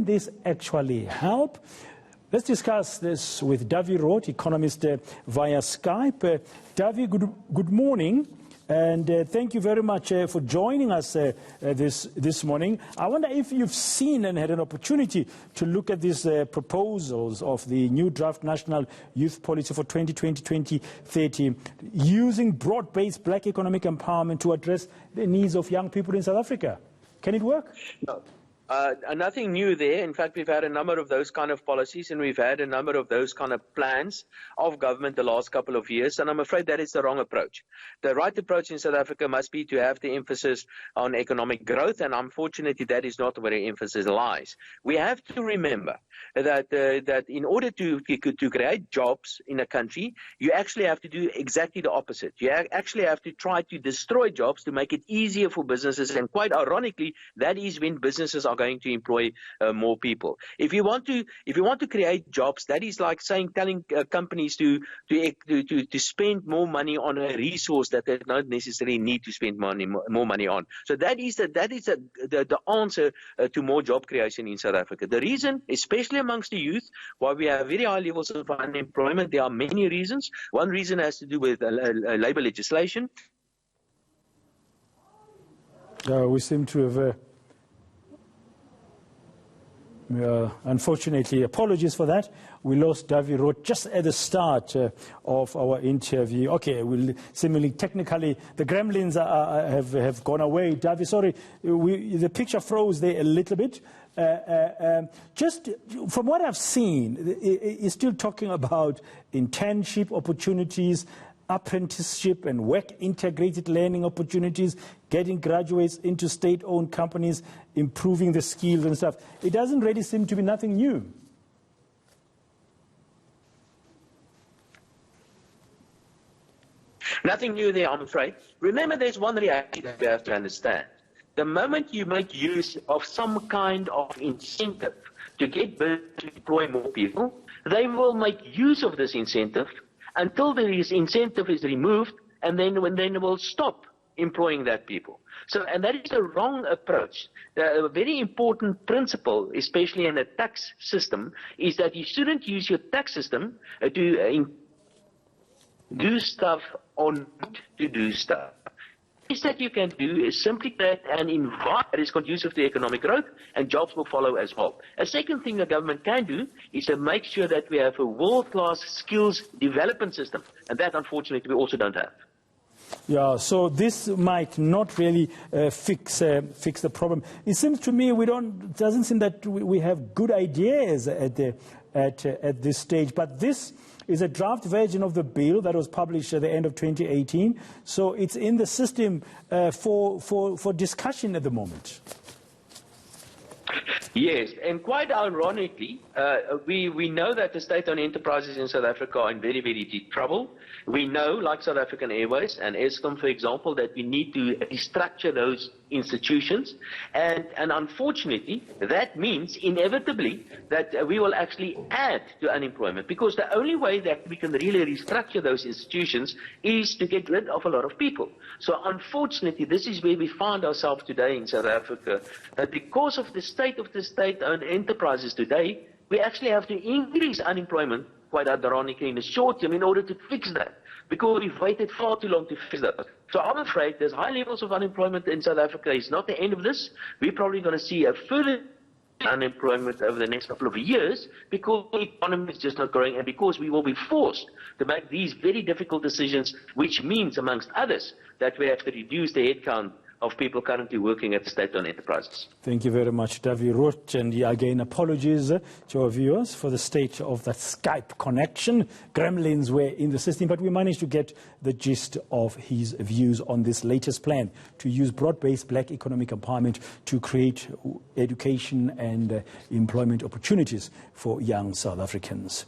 can this actually help? Let's discuss this with DAWIE ROODT, economist via Skype. DAWIE, good morning. And thank you very much for joining us this morning. I wonder if you've seen and had an opportunity to look at these proposals of the new draft National Youth Policy for 2020-2030, using broad-based black economic empowerment to address the needs of young people in South Africa. Can it work? No. Nothing new there. In fact, we've had a number of those kind of policies, and we've had a number of those kind of plans of government the last couple of years, and I'm afraid that is the wrong approach. The right approach in South Africa must be to have the emphasis on economic growth, and unfortunately that is not where the emphasis lies. We have to remember that in order to create jobs in a country, you actually have to do exactly the opposite. You actually have to try to destroy jobs to make it easier for businesses, and quite ironically, that is when businesses are going to employ more people. If you want to create jobs, that is like telling companies to spend more money on a resource that they don't necessarily need to spend more money on. So that is the answer to more job creation in South Africa. The reason, especially amongst the youth, why we have very high levels of unemployment, there are many reasons. One reason has to do with labor legislation. We seem to have unfortunately, apologies for that. We lost DAWIE ROODT just at the start of our interview. Okay, seemingly technically the gremlins have gone away. DAWIE, sorry, the picture froze there a little bit. Just from what I've seen, it's still talking about internship opportunities, apprenticeship and work integrated learning opportunities, getting graduates into state-owned companies, improving the skills and stuff. It doesn't really seem to be nothing new. Nothing new there, I'm afraid. Remember, there's one reality that we have to understand. The moment you make use of some kind of incentive to get businesses to employ more people, they will make use of this incentive until this incentive is removed, and then they will stop employing that people. So, and that is a wrong approach. A very important principle, especially in a tax system, is that you shouldn't use your tax system to do stuff or not to do stuff. What that you can do is simply create an environment that is conducive to economic growth, and jobs will follow as well. A second thing the government can do is to make sure that we have a world-class skills development system, and that unfortunately we also don't have. Yeah, so this might not really fix the problem. It seems to me it doesn't seem that we have good ideas at this stage, but this is a draft version of the bill that was published at the end of 2018. So it's in the system for discussion at the moment. Yes, and quite ironically, we know that the state-owned enterprises in South Africa are in very, very deep trouble. We know, like South African Airways and Eskom, for example, that we need to restructure those institutions. And unfortunately, that means inevitably that we will actually add to unemployment, because the only way that we can really restructure those institutions is to get rid of a lot of people. So unfortunately, this is where we find ourselves today in South Africa, that because of the state of the state-owned enterprises today, we actually have to increase unemployment, quite ironically, in the short term in order to fix that, because we've waited far too long to fix that. So I'm afraid there's high levels of unemployment in South Africa. It's not the end of this. We're probably going to see a further unemployment over the next couple of years, because the economy is just not growing, and because we will be forced to make these very difficult decisions, which means, amongst others, that we have to reduce the headcount of people currently working at the state-owned enterprises. Thank you very much, DAWIE ROODT. And again, apologies to our viewers for the state of that Skype connection. Gremlins were in the system, but we managed to get the gist of his views on this latest plan to use broad-based black economic empowerment to create education and employment opportunities for young South Africans.